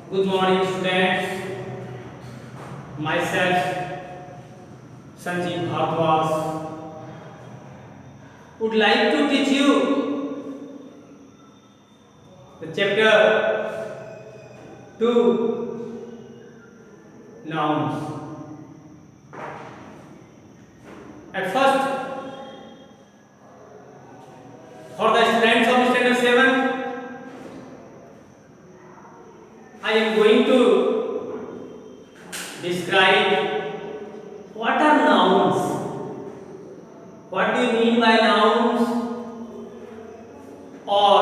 Good morning, students. Myself, Sanjeev Bhardwaj, would like to teach you the chapter 2 nouns. At first, for the students of standard 7, I am going to describe what are nouns, what do you mean by nouns, or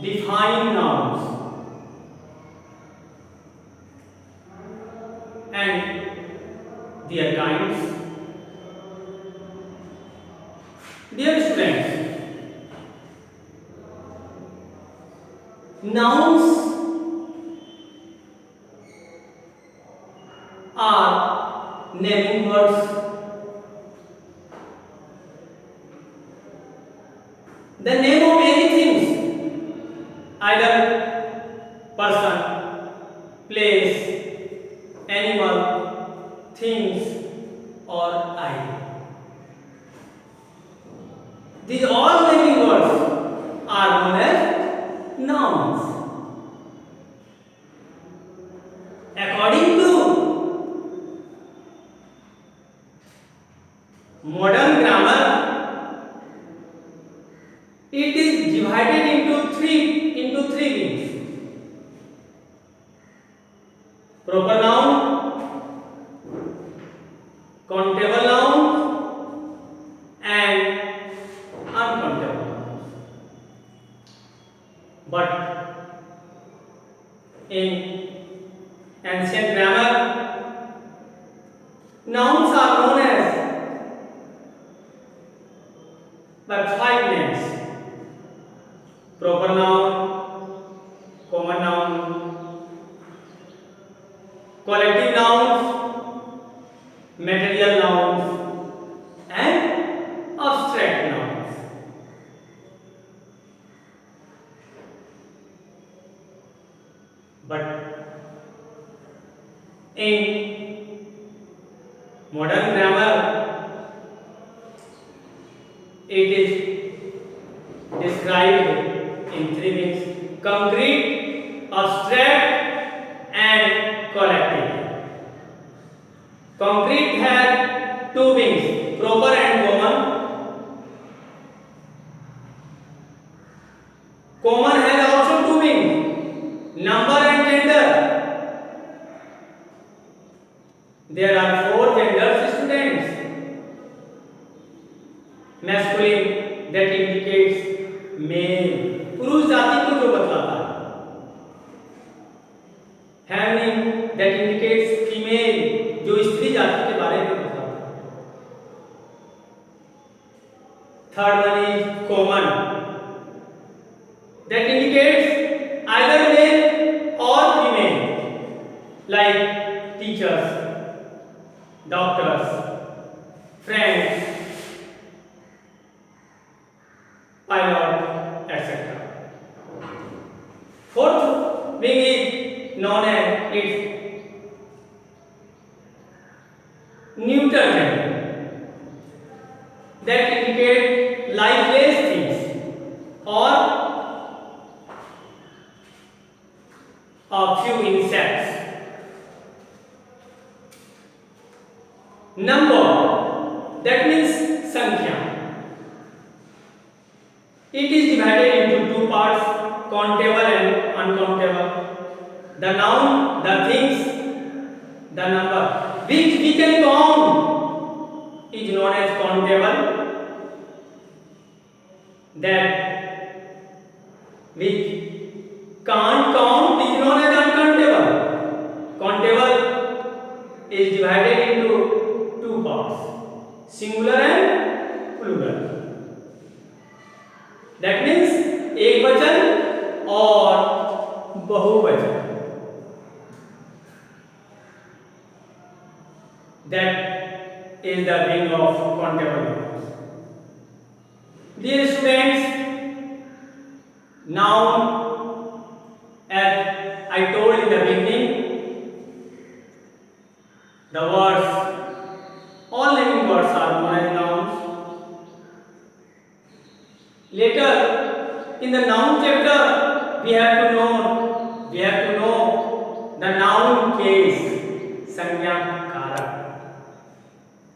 define nouns, and their kinds. Dear students, nouns are naming words. The name of any things, either person, place, animal, things, or idea. These all naming words are known as nouns. According to modern grammar, it is divided into three wings: proper noun, countable noun, and uncountable nouns. But in ancient grammar, nouns are known as by 5 names: proper noun, common noun, collective nouns, material nouns, and abstract nouns. But in modern grammar, it is described in 3 wings: concrete, abstract, and collective. Concrete has 2 wings: proper and common. Common has also 2 wings: number and gender. There are 4 genders, students. Masculine, that indicates male, पुरुष जाति को जो बतलाता है. Feminine, that indicates female, जो स्त्री जाति के बारे में बतलाता है. Third one is common, that indicates either male or female, like teachers, doctors, friends, pilot, etc. Fourth wing is known as its neuter gender, that indicate lifeless things or a few insects. Number, that means sankhya. It is divided into 2 parts: countable and uncountable. The noun, the things, the number which we can count is known as countable. That which can't count is known as uncountable. Countable is divided into 2 parts: singular and plural. That means एक वचन और बहुवचन. That is the wing of countable nouns. Dear students, noun as I told in the beginning, the words, all living words are known as nouns. Later, in the noun chapter, we have to know the noun case, संज्ञा कारक.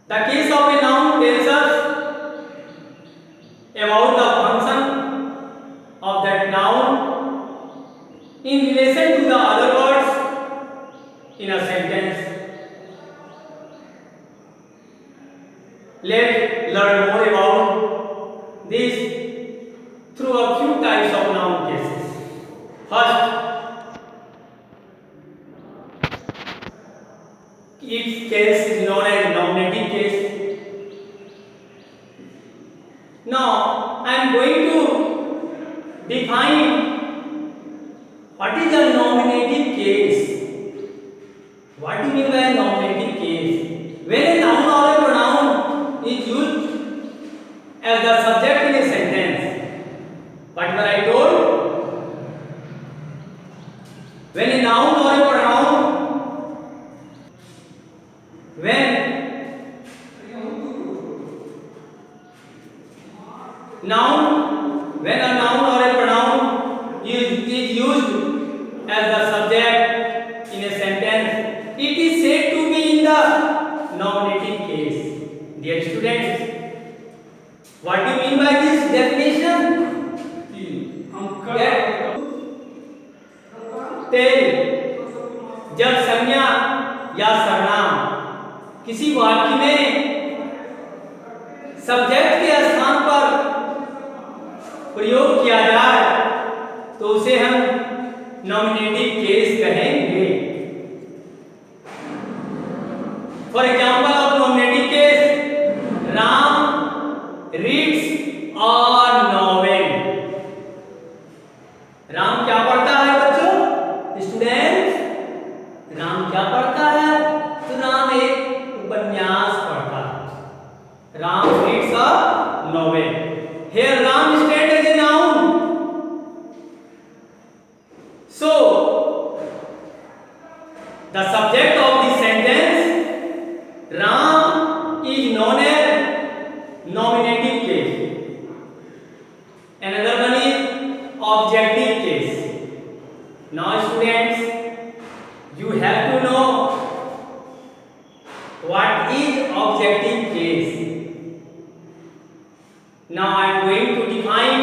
The case of a noun tells us about the function of that noun in relation to the other words in a sentence. Let's learn more about this through a few types of noun cases. First, its case is known as nominative case. Now, I am going to define what is a nominative case. What do you mean by a nominative case? When a noun or a pronoun is used as the subject in a sentence, whatever I told, when a noun or a pronoun, when a noun or a pronoun is used as the subject in a sentence, it is said to be in the nominative case. Dear students, what do you mean by this definition? Tell, जब संज्ञा या सर्वनाम किसी वाक्य में subject के स्थान पर प्रयोग किया जाए तो उसे हम नॉमिनेटिव केस कहेंगे. For example of nominative case, Ram reads a novel. Ram क्या पढ़ता है बच्चों? स्टूडेंट्स, राम क्या पढ़ता है? तो राम एक उपन्यास पढ़ता है. Ram reads a novel. Here Ram stands as a noun. So, the subject of this sentence, Ram, is known as nominative case. Another one is objective case. Now students, you have to know what is objective case. Now I am going to define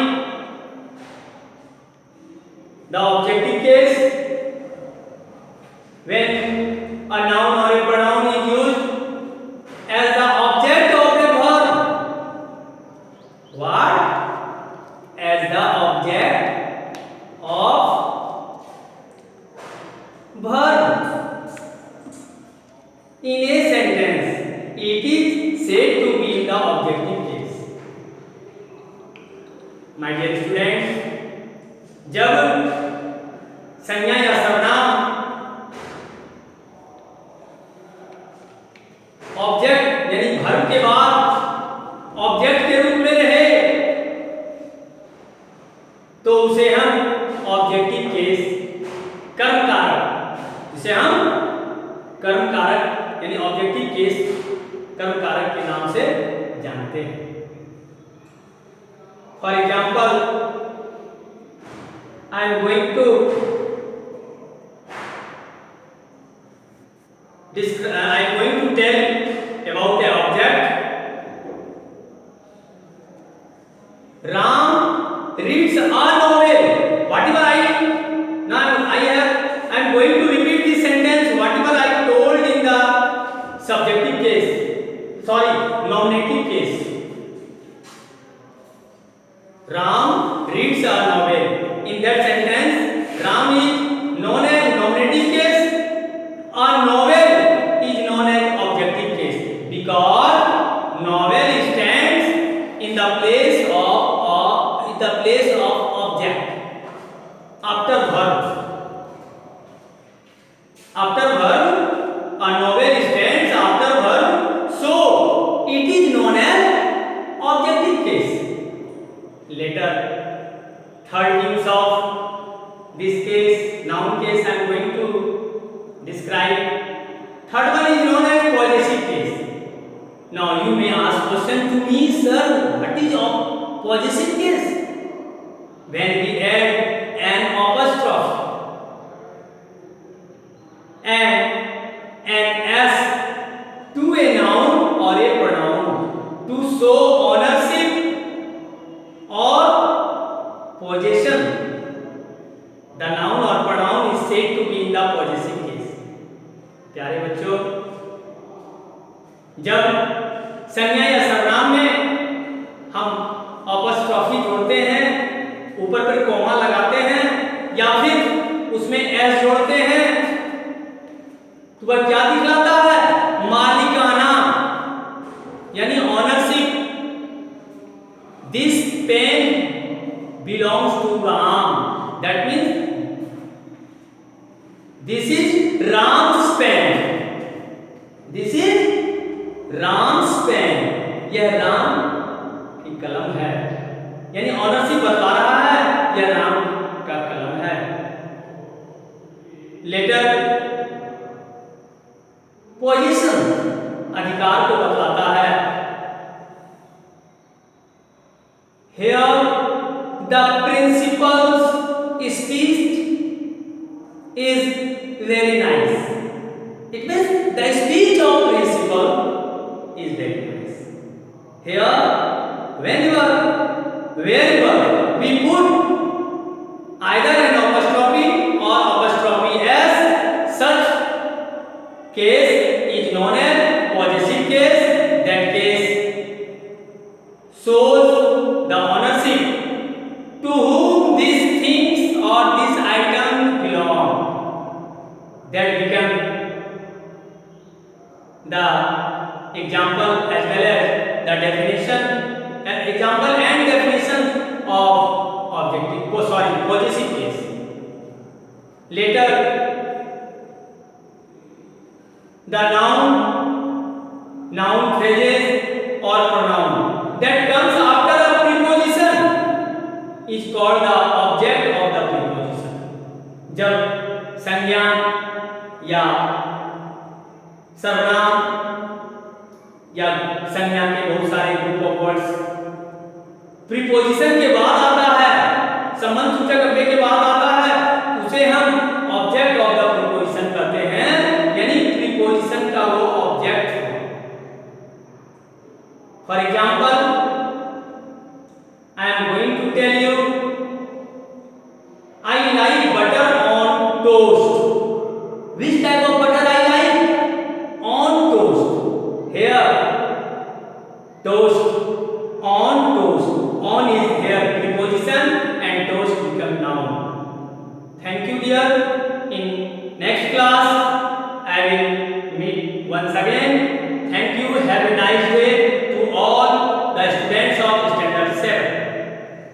the objective case. When a noun or a pronoun is used as the object of a verb. What? As the object of verb in a sentence, it is said to be in the objective case. My dear students, जब संज्ञा या सर्वनाम object यानी verb के बाद object के रूप में रहे तो उसे हम ऑब्जेक्टिव केस, कर्म कारक, जिसे हम कर्म कारक यानी ऑब्जेक्टिव केस कर्म कारक के नाम से जानते हैं. For example, I am going to tell about an object. Ram reads a novel. Whatever I am going to repeat this sentence. Whatever I told in the subjective case, nominative case. Ram reads a novel. In that sentence, Ram is known as nominative case, or novel is known as objective case. sir, what is possessive case? When we add an apostrophe and an s to a noun or a pronoun to show ownership or possession, the noun or pronoun is said to be in the possessive case. प्यारे बच्चों, जब संज्ञा या सर्वनाम में हम apostrophe जोड़ते हैं, ऊपर पर कॉमा लगाते हैं या फिर उसमें एस जोड़ते हैं, तो वह क्या दिखलाता है? मालिकाना, यानी ownership. This pen belongs to Ram, that means this is Ram's pen, this is Ram's pen, यह राम की कलम है, यानी ऑनरशिप बता रहा है यह राम का कलम है। लेटर पोजीशन अधिकार को बतलाता है। Here the principal's speech is very nice. It means the speech of principal is very nice. Here, wherever we put either an apostrophe or apostrophe s, such case is known as possessive case. That case shows the ownership to whom these things or these items belong. That become the example as well as the definition, example and definition of possessive case. Later, the noun phrases or pronoun that comes after a preposition is called the object of the preposition. जब संज्ञा या सर्वनाम या संज्ञा के बहुत सारे group of words preposition के बाद आता है, संबंध सूचक अव्यय के बाद आता है, उसे हम ऑब्जेक्ट ऑफ द प्रीपोजिशन कहते हैं, यानी प्रीपोजिशन का वो ऑब्जेक्ट है। For example, I am going to tell you I like butter on toast. Which type of butter I like? On toast. Here toast, on toast, on is here preposition and toast become noun. Thank you dear. In next class I will meet once again. Thank you. Have a nice day.